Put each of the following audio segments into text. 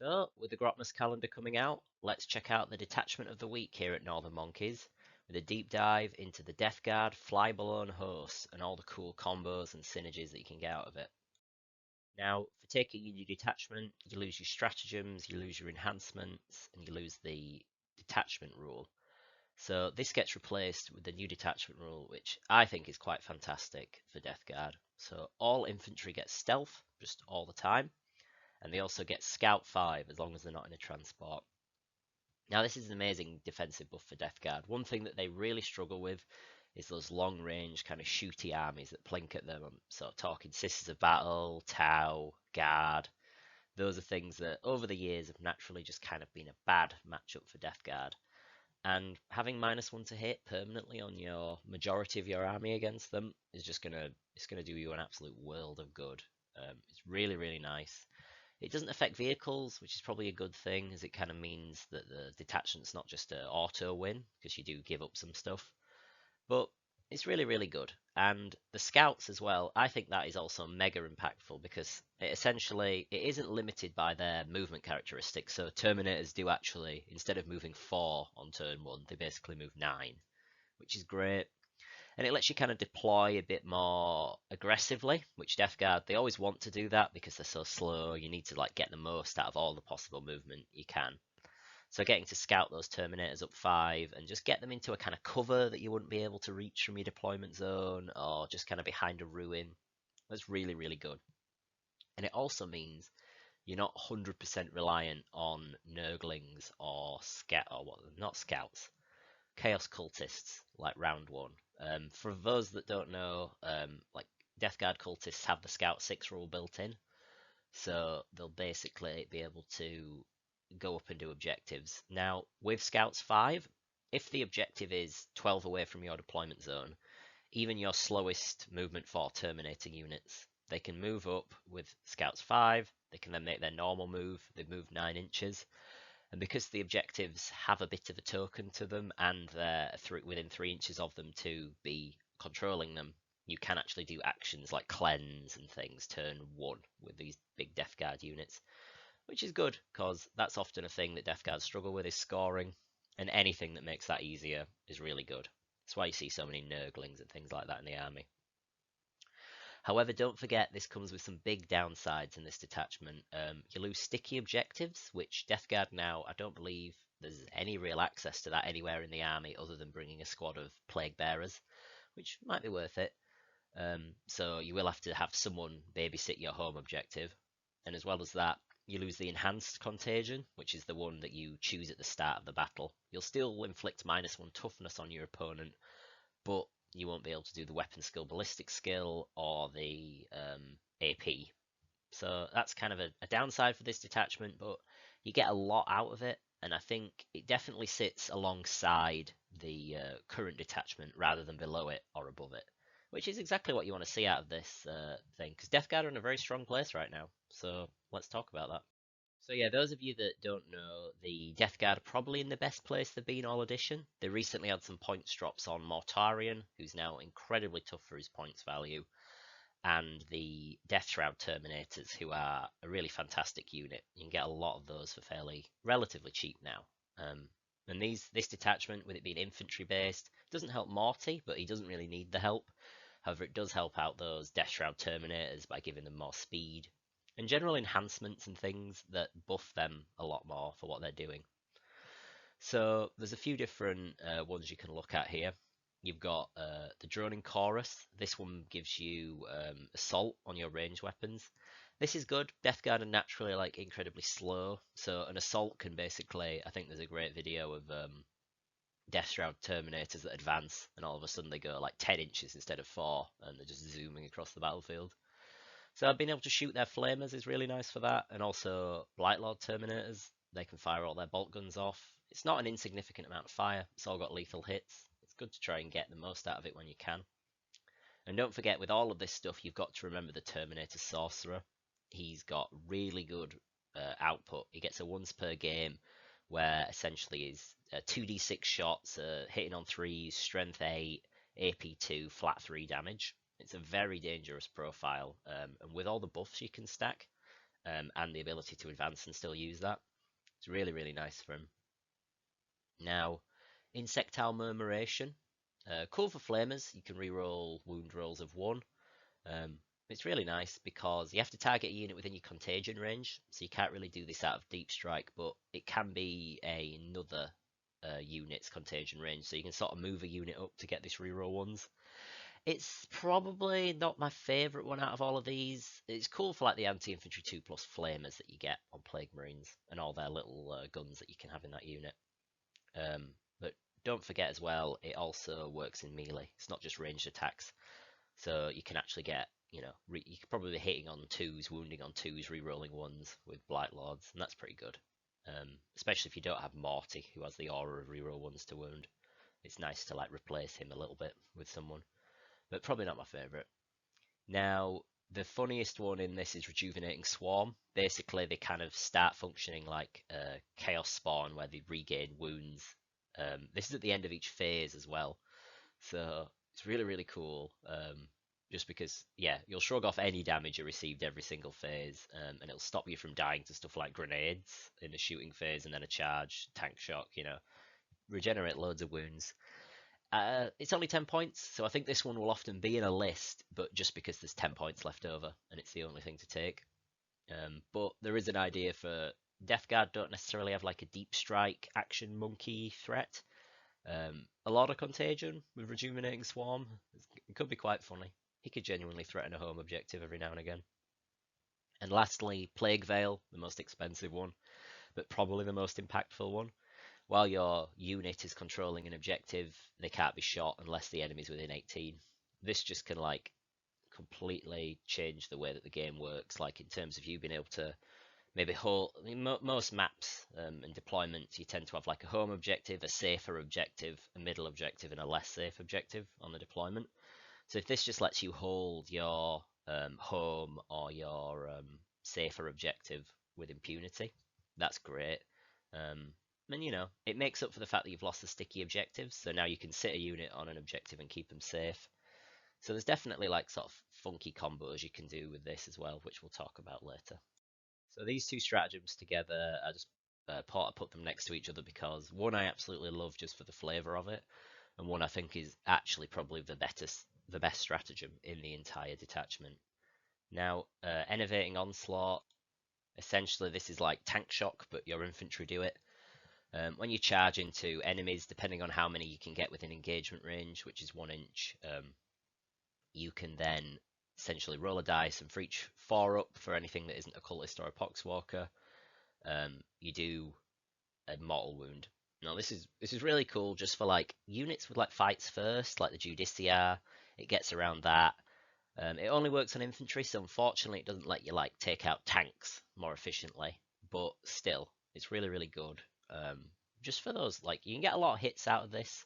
So, with the Grotmas calendar coming out, let's check out the detachment of the week here at Northern Monkeys, with a deep dive into the Deathguard Flyblown Host and all the cool combos and synergies that you can get out of it. Now, for taking your new detachment, you lose your stratagems, you lose your enhancements, and you lose the detachment rule. So this gets replaced with the new detachment rule, which I think is quite fantastic for Deathguard. So all infantry gets stealth just all the time, and they also get Scout 5 as long as they're not in a transport. Now, this is an amazing defensive buff for Deathguard. One thing that they really struggle with is those long-range kind of shooty armies that plink at them. So talking Sisters of Battle, Tau, Guard. Those are things that over the years have naturally just kind of been a bad matchup for Deathguard. And having -1 to hit permanently on your majority of your army against them is just gonna do you an absolute world of good. It's really, really nice. It doesn't affect vehicles, which is probably a good thing, as it kind of means that the detachment's not just an auto win, because you do give up some stuff. But it's really, really good. And the scouts as well, I think that is also mega impactful because it isn't limited by their movement characteristics. So Terminators do actually, instead of moving 4 on turn 1, they basically move 9, which is great. And it lets you kind of deploy a bit more aggressively, which Deathguard, they always want to do that because they're so slow. You need to like get the most out of all the possible movement you can. So getting to scout those Terminators up 5 and just get them into a kind of cover that you wouldn't be able to reach from your deployment zone or just kind of behind a ruin, that's really, really good. And it also means you're not 100% reliant on Nurglings or not scouts, Chaos Cultists like round 1. For those that don't know, like Deathguard Cultists have the Scout 6 rule built in, so they'll basically be able to go up and do objectives. Now, with Scouts 5, if the objective is 12 away from your deployment zone, even your slowest movement 4 terminating units, they can move up with Scouts 5, they can then make their normal move, they move 9 inches, and because the objectives have a bit of a token to them and they're within 3 inches of them to be controlling them, you can actually do actions like cleanse and things turn 1 with these big Deathguard units, which is good because that's often a thing that Deathguard struggle with is scoring, and anything that makes that easier is really good. That's why you see so many Nurglings and things like that in the army. However, don't forget this comes with some big downsides in this detachment. You lose sticky objectives, which Deathguard now, I don't believe there's any real access to that anywhere in the army other than bringing a squad of Plague Bearers, which might be worth it. So you will have to have someone babysit your home objective. And as well as that, you lose the enhanced contagion, which is the one that you choose at the start of the battle. You'll still inflict -1 toughness on your opponent, but you won't be able to do the weapon skill ballistic skill or the AP. So that's kind of a downside for this detachment, but you get a lot out of it, and I think it definitely sits alongside the current detachment rather than below it or above it, which is exactly what you want to see out of this thing, because Deathguard are in a very strong place right now. So let's talk about that. So yeah, those of you that don't know, the Deathguard are probably in the best place they've been all edition. They recently had some points drops on Mortarion, who's now incredibly tough for his points value, and the Death Shroud Terminators, who are a really fantastic unit. You can get a lot of those for relatively cheap now. And this detachment, with it being infantry based, doesn't help Morty, but he doesn't really need the help. However, it does help out those Death Shroud Terminators by giving them more speed and general enhancements and things that buff them a lot more for what they're doing. So there's a few different ones you can look at here. You've got the Droning Chorus. This one gives you assault on your ranged weapons. This is good. Deathguard are naturally like incredibly slow, so an assault can basically. I think there's a great video of Death Shroud Terminators that advance, and all of a sudden they go like 10 inches instead of 4, and they're just zooming across the battlefield. So being able to shoot their flamers is really nice for that, and also Blightlord Terminators, they can fire all their bolt guns off. It's not an insignificant amount of fire, it's all got lethal hits. It's good to try and get the most out of it when you can. And don't forget, with all of this stuff, you've got to remember the Terminator Sorcerer. He's got really good output. He gets a once per game, where essentially is 2d6 shots, hitting on 3s, strength 8, AP 2, flat 3 damage. It's a very dangerous profile, and with all the buffs you can stack, and the ability to advance and still use that. It's really, really nice for him. Now, Insectile Murmuration. Cool for flamers. You can reroll wound rolls of 1. It's really nice because you have to target a unit within your contagion range, so you can't really do this out of deep strike, but it can be another unit's contagion range, so you can sort of move a unit up to get this reroll ones. It's probably not my favourite one out of all of these. It's cool for like the anti-infantry 2+ flamers that you get on Plague Marines and all their little guns that you can have in that unit. But don't forget as well, it also works in melee. It's not just ranged attacks. So you can actually get, you could probably be hitting on 2s, wounding on 2s, rerolling 1s with Blight Lords, and that's pretty good. Especially if you don't have Morty, who has the aura of reroll 1s to wound. It's nice to like replace him a little bit with someone, but probably not my favourite. Now, the funniest one in this is Rejuvenating Swarm. Basically, they kind of start functioning like Chaos Spawn, where they regain wounds. This is at the end of each phase as well, so it's really, really cool. Just because, yeah, you'll shrug off any damage you received every single phase, and it'll stop you from dying to stuff like grenades in the shooting phase, and then a charge, tank shock, regenerate loads of wounds. It's only 10 points, so I think this one will often be in a list, but just because there's 10 points left over, and it's the only thing to take. But there is an idea for Deathguard don't necessarily have like a deep strike action monkey threat. A lot of contagion with Rejuvenating Swarm. It could be quite funny. He could genuinely threaten a home objective every now and again. And lastly, Plague Veil, the most expensive one, but probably the most impactful one. While your unit is controlling an objective, they can't be shot unless the enemy's within 18. This just can like completely change the way that the game works, like in terms of you being able to maybe hold. I mean, most maps and deployments, you tend to have like a home objective, a safer objective, a middle objective, and a less safe objective on the deployment. So if this just lets you hold your home or your safer objective with impunity, that's great. And it makes up for the fact that you've lost the sticky objectives, so now you can sit a unit on an objective and keep them safe. So there's definitely like sort of funky combos you can do with this as well, which we'll talk about later. So these two stratagems together, I just put them next to each other because one I absolutely love just for the flavour of it, and one I think is actually probably the best stratagem in the entire detachment. Now, Enervating Onslaught, essentially this is like tank shock, but your infantry do it. When you charge into enemies, depending on how many you can get within engagement range, which is 1 inch, you can then essentially roll a dice, and for each 4 up for anything that isn't a cultist or a poxwalker, you do a mortal wound. Now this is really cool just for like units with like fights first, like the Judiciar. It gets around that. It only works on infantry, so unfortunately it doesn't let you like take out tanks more efficiently. But still, it's really, really good. Just for those, like you can get a lot of hits out of this.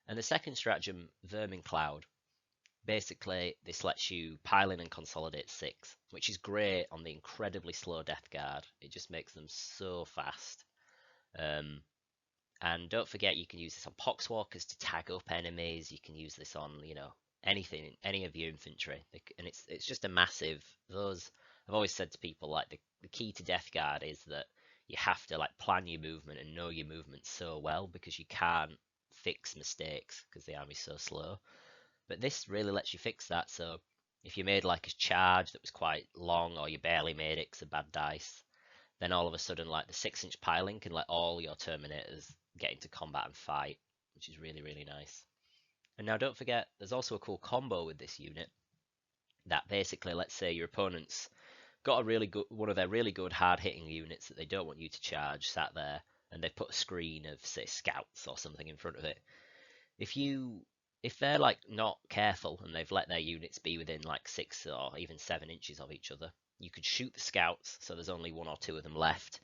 And the second stratagem, Vermin Cloud. Basically, this lets you pile in and consolidate 6, which is great on the incredibly slow Deathguard. It just makes them so fast. And don't forget, you can use this on Poxwalkers to tag up enemies. You can use this on, anything, any of your infantry. And it's just a massive. I've always said to people, like the key to Deathguard is that you have to like plan your movement and know your movement so well, because you can't fix mistakes because the army's so slow. But this really lets you fix that. So if you made like a charge that was quite long, or you barely made it because of bad dice, then all of a sudden like the 6-inch piling can let all your Terminators get into combat and fight, which is really, really nice. And now don't forget, there's also a cool combo with this unit that basically, let's say your opponent's got one of their really good hard-hitting units that they don't want you to charge sat there, and they've put a screen of, say, scouts or something in front of it. If they're like not careful and they've let their units be within like 6 or even 7 inches of each other, you could shoot the scouts, so there's only 1 or 2 of them left,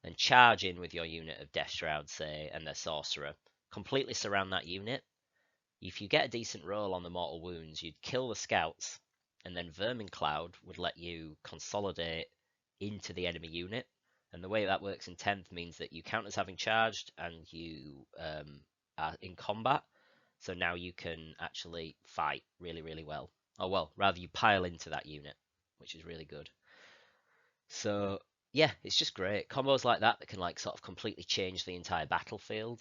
and charge in with your unit of Death Shroud, say, and their sorcerer, completely surround that unit. If you get a decent roll on the mortal wounds, you'd kill the scouts, and then Vermin Cloud would let you consolidate into the enemy unit. And the way that works in 10th means that you count as having charged, and you are in combat. So now you can actually fight really, really well. Or well, rather you pile into that unit, which is really good. So yeah, it's just great. Combos like that can like sort of completely change the entire battlefield.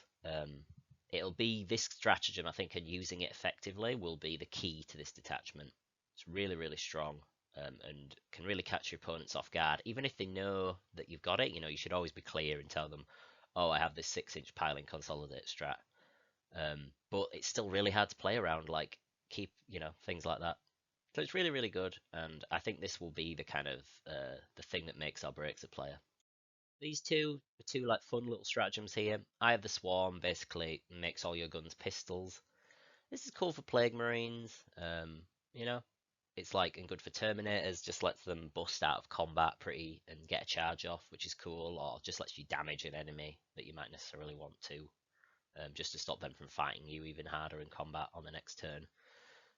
It'll be this stratagem, I think, and using it effectively will be the key to this detachment. It's really, really strong, and can really catch your opponents off guard. Even if they know that you've got it, you should always be clear and tell them, oh, I have this 6-inch piling consolidate strat. But it's still really hard to play around, like keep, things like that. So it's really, really good, and I think this will be the kind of the thing that makes or breaks a player. These two are two like fun little stratagems here. I have the Swarm, basically makes all your guns pistols. This is cool for Plague Marines. You know, it's like and good for Terminators. Just lets them bust out of combat pretty and get a charge off, which is cool, or just lets you damage an enemy that you might necessarily want to, just to stop them from fighting you even harder in combat on the next turn.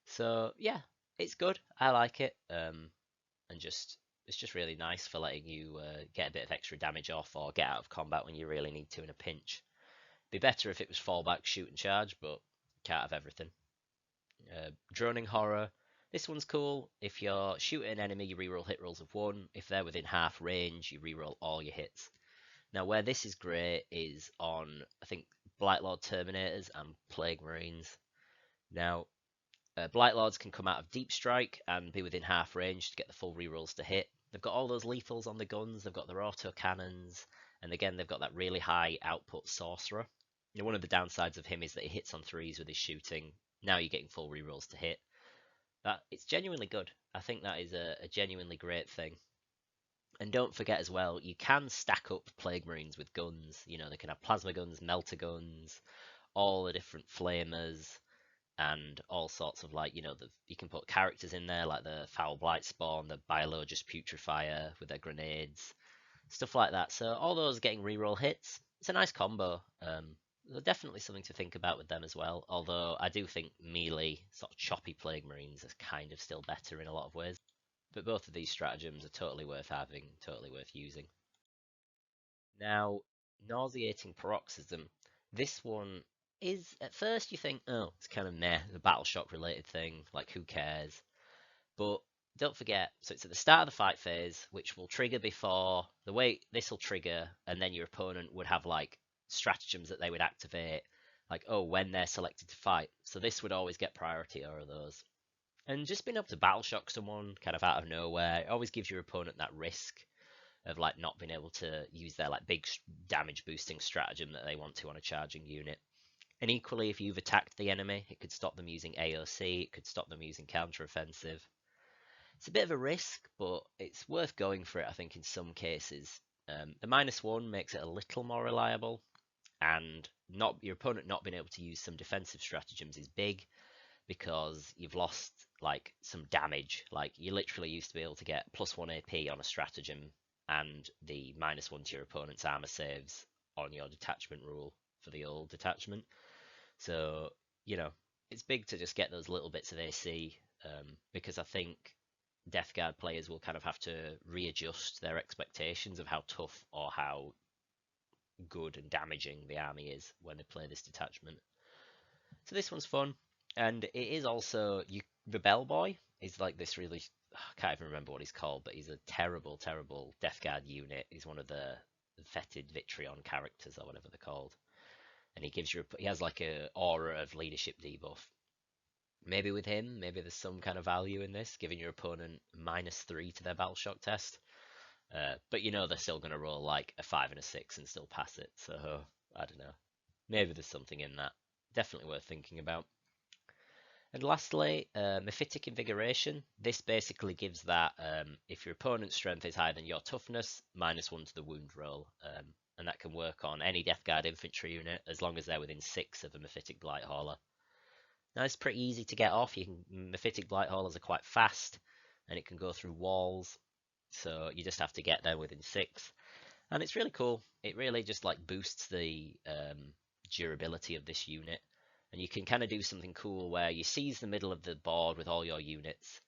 So yeah, it's good. I like it, and it's just really nice for letting you get a bit of extra damage off or get out of combat when you really need to in a pinch. Be better if it was fallback, shoot and charge, but can't have everything. Droning Horror. This one's cool. If you're shooting an enemy, you reroll hit rolls of 1. If they're within half range, you reroll all your hits. Now, where this is great is on, I think, Blightlord Terminators and Plague Marines. Now, Blightlords can come out of Deep Strike and be within half range to get the full rerolls to hit. They've got all those lethals on the guns, they've got their auto cannons, and again, they've got that really high output Sorcerer. One of the downsides of him is that he hits on 3s with his shooting. Now you're getting full rerolls to hit. It's genuinely good. I think that is a genuinely great thing. And don't forget as well, you can stack up Plague Marines with guns. They can have plasma guns, melter guns, all the different flamers, and all sorts of you can put characters in there like the Foul Blight Spawn, the Biologist Putrefier with their grenades, stuff like that. So all those getting reroll hits, it's a nice combo. Definitely something to think about with them as well. Although I do think melee sort of choppy Plague Marines are kind of still better in a lot of ways. But both of these stratagems are totally worth having, totally worth using. Now, nauseating paroxysm. This one is, at first you think, oh, it's kind of meh, the battle shock related thing, like who cares? But don't forget, so it's at the start of the fight phase, which will trigger before, the way this will trigger, and then your opponent would have like stratagems that they would activate, like, oh, when they're selected to fight. So this would always get priority over those. And just being able to battle shock someone kind of out of nowhere, it always gives your opponent that risk of like not being able to use their like big damage boosting stratagem that they want to on a charging unit. And equally, if you've attacked the enemy, it could stop them using AOC, it could stop them using counteroffensive. It's a bit of a risk, but it's worth going for it, I think, in some cases. The -1 makes it a little more reliable, and not your opponent not being able to use some defensive stratagems is big, because you've lost like some damage. Like you literally used to be able to get +1 AP on a stratagem and the -1 to your opponent's armor saves on your detachment rule for the old detachment. So, it's big to just get those little bits of AC, because I think Deathguard players will kind of have to readjust their expectations of how tough or how good and damaging the army is when they play this detachment. So this one's fun, and it is also the Bellboy is like this really, I can't even remember what he's called, but he's a terrible, terrible Deathguard unit. He's one of the fetid Vitrion characters or whatever they're called, and he has like a aura of leadership debuff. Maybe with him, maybe there's some kind of value in this, giving your opponent -3 to their battle shock test. But they're still going to roll like a 5 and a 6 and still pass it. So I don't know. Maybe there's something in that. Definitely worth thinking about. And lastly, Mephitic Invigoration. This basically gives that if your opponent's strength is higher than your toughness, -1 to the wound roll. And that can work on any Deathguard infantry unit as long as they're within 6 of a Mephitic Blight Hauler. Now it's pretty easy to get off. Mephitic Blight Haulers are quite fast, and it can go through walls, so you just have to get there within 6. And it's really cool. It really just like boosts the durability of this unit, and you can kind of do something cool where you seize the middle of the board with all your units,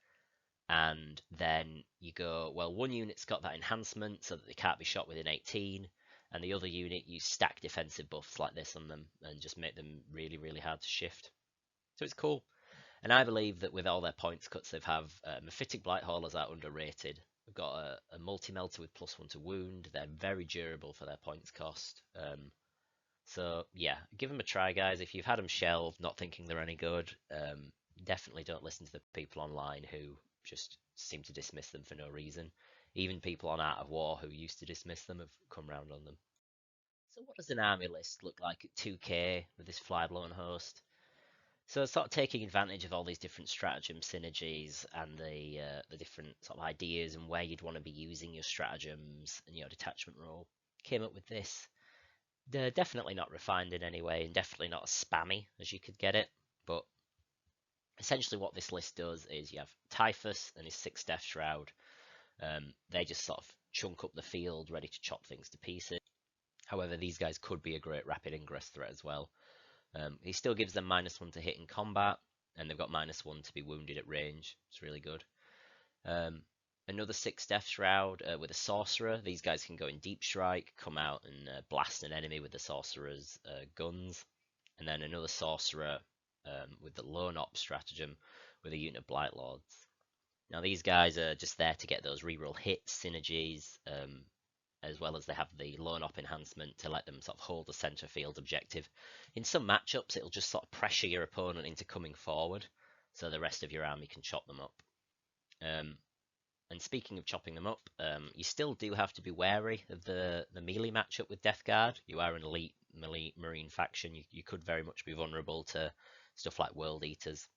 and then you go, well, one unit's got that enhancement so that they can't be shot within 18, and the other unit you stack defensive buffs like this on them and just make them really, really hard to shift. So it's cool. And I believe that with all their points cuts they have, Mephitic Blight Haulers are underrated. got a multi-melter with +1 to wound. They're very durable for their points cost. So yeah, give them a try, guys. If you've had them shelved, not thinking they're any good, definitely don't listen to the people online who just seem to dismiss them for no reason. Even people on Art of War who used to dismiss them have come round on them. So what does an army list look like at 2k with this Flyblown Host? So it's sort of taking advantage of all these different stratagem synergies and the different sort of ideas and where you'd want to be using your stratagems and your detachment role. Came up with this. They're definitely not refined in any way and definitely not as spammy as you could get it. But essentially what this list does is you have Typhus and his 6 Death Shroud. They just sort of chunk up the field, ready to chop things to pieces. However, these guys could be a great rapid ingress threat as well. He still gives them -1 to hit in combat, and they've got -1 to be wounded at range. It's really good. Another 6 Death Shroud with a Sorcerer. These guys can go in Deep Strike, come out and blast an enemy with the Sorcerer's guns. And then another Sorcerer with the Lone Op stratagem with a unit of Blight Lords. Now these guys are just there to get those reroll hits, synergies, as well as they have the Lone Op enhancement to let them sort of hold the center field objective. In some matchups, it'll just sort of pressure your opponent into coming forward, so the rest of your army can chop them up. And speaking of chopping them up, you still do have to be wary of the melee matchup with Deathguard. You are an elite marine faction. You could very much be vulnerable to stuff like World Eaters.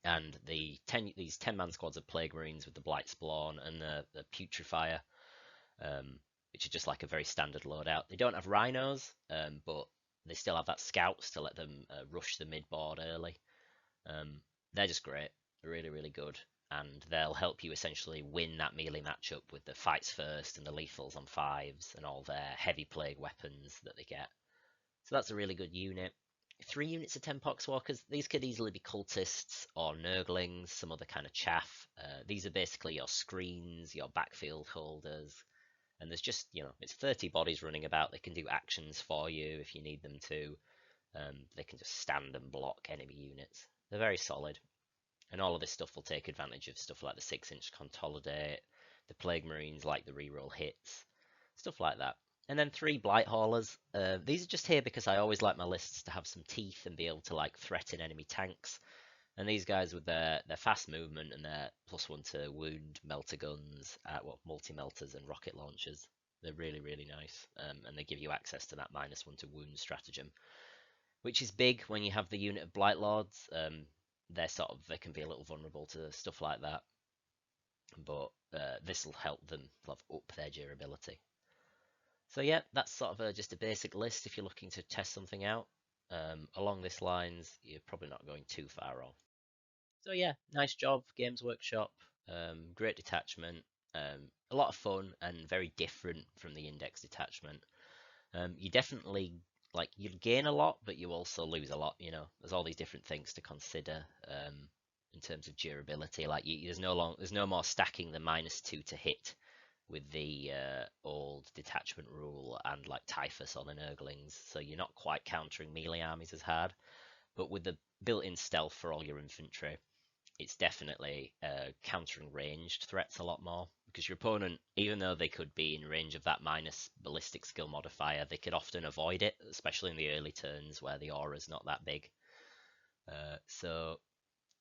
And these 10-man squads of Plague Marines with the Blight Spawn and the Putrefier, which are just like a very standard loadout. They don't have Rhinos, but they still have that Scouts to let them rush the mid-board early. They're just great. Really, really good. And they'll help you essentially win that melee matchup with the fights first and the lethals on 5s and all their heavy plague weapons that they get. So that's a really good unit. 3 units of 10 Poxwalkers. These could easily be cultists or Nurglings, some other kind of chaff. These are basically your screens, your backfield holders. And there's just, it's 30 bodies running about. They can do actions for you if you need them to. They can just stand and block enemy units. They're very solid. And all of this stuff will take advantage of stuff like the 6-inch Consolidate, the Plague Marines like the reroll hits, stuff like that. And then 3 Blight Haulers. These are just here because I always like my lists to have some teeth and be able to like threaten enemy tanks. And these guys with their fast movement and their +1 to wound melter guns, multi-melters and rocket launchers, they're really, really nice. And they give you access to that -1 to wound stratagem, which is big when you have the unit of Blight Lords. They can be a little vulnerable to stuff like that, but this will help them up their durability. So yeah, that's sort of just a basic list if you're looking to test something out. Along this lines, you're probably not going too far off. So yeah, nice job, Games Workshop. Great detachment. A lot of fun and very different from the Index detachment. You definitely you'll gain a lot, but you also lose a lot. There's all these different things to consider in terms of durability. There's no more stacking the -2 to hit with the old detachment rule and like Typhus or the Nurglings, so you're not quite countering melee armies as hard. But with the built-in stealth for all your infantry, it's definitely countering ranged threats a lot more, because your opponent, even though they could be in range of that minus ballistic skill modifier, they could often avoid it, especially in the early turns where the aura's not that big. So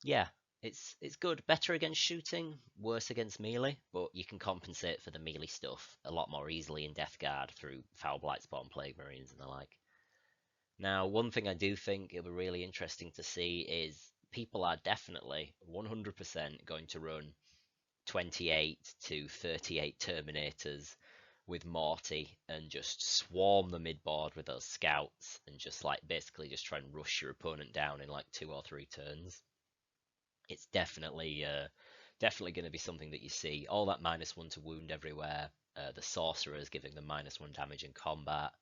yeah, it's good. Better against shooting, worse against melee, but you can compensate for the melee stuff a lot more easily in Deathguard through Foul Blightspawn, Plague Marines, and the like. Now, one thing I do think it'll be really interesting to see is people are definitely 100% going to run 28 to 38 Terminators with Morty and just swarm the mid-board with those scouts and just basically just try and rush your opponent down in 2 or 3 turns. It's definitely going to be something that you see. All that -1 to wound everywhere. The sorcerers giving them -1 damage in combat.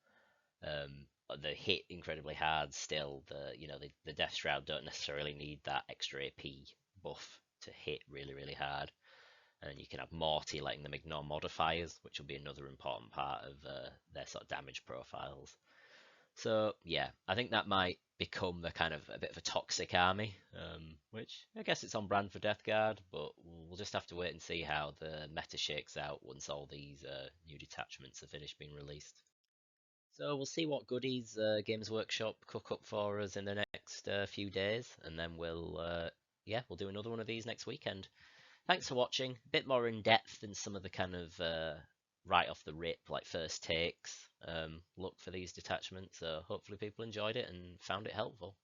They hit incredibly hard still. The Death Shroud don't necessarily need that extra AP buff to hit really, really hard. And you can have Morty letting them ignore modifiers, which will be another important part of their sort of damage profiles. So yeah, I think that might become the kind of a bit of a toxic army, which I guess it's on brand for Deathguard, but we'll just have to wait and see how the meta shakes out once all these new detachments are finished being released. So we'll see what goodies Games Workshop cook up for us in the next few days, and then we'll do another one of these next weekend. Thanks for watching. A bit more in depth than some of the kind of right off the rip, like first takes look for these detachments. So hopefully people enjoyed it and found it helpful.